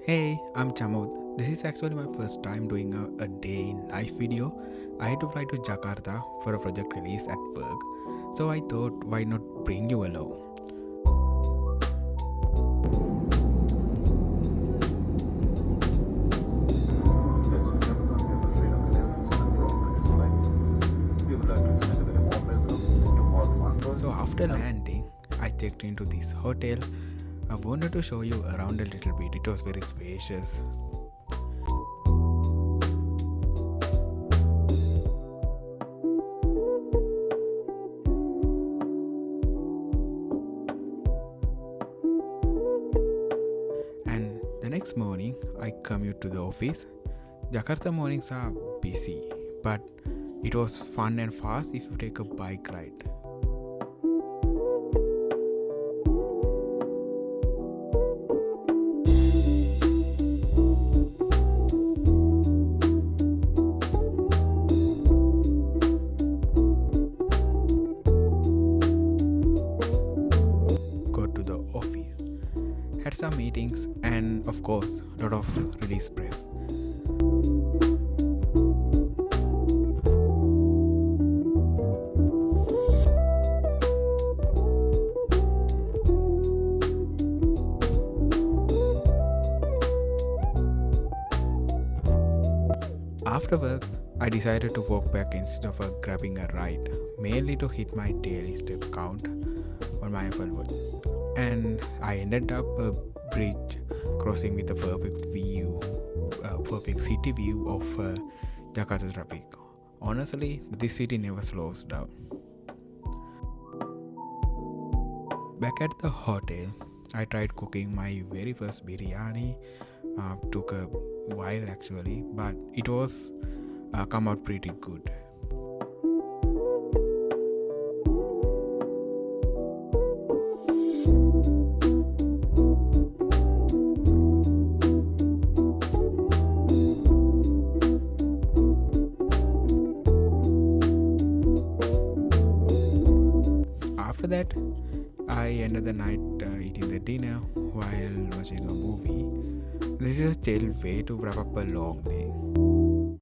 Hey, I'm Chamod. This is actually my first time doing a day in life video. I had to fly to Jakarta for a project release at work, so I thought why not bring you along. So after landing, I checked into this hotel. I wanted to show you around a little bit. It was very spacious. And the next morning, I commute to the office. Jakarta mornings are busy, but it was fun and fast if you take a bike ride. Go to the office, had some meetings, and of course, a lot of release prep. After work, I decided to walk back instead of grabbing a ride, mainly to hit my daily step count on my Apple Watch. And I ended up a bridge crossing with a perfect city view of Jakarta traffic. Honestly, this city never slows down. Back at the hotel, I tried cooking my very first biryani. Took a while actually, but it was come out pretty good. After that, I ended the night eating the dinner while watching a movie. This is a chill way to wrap up a long day.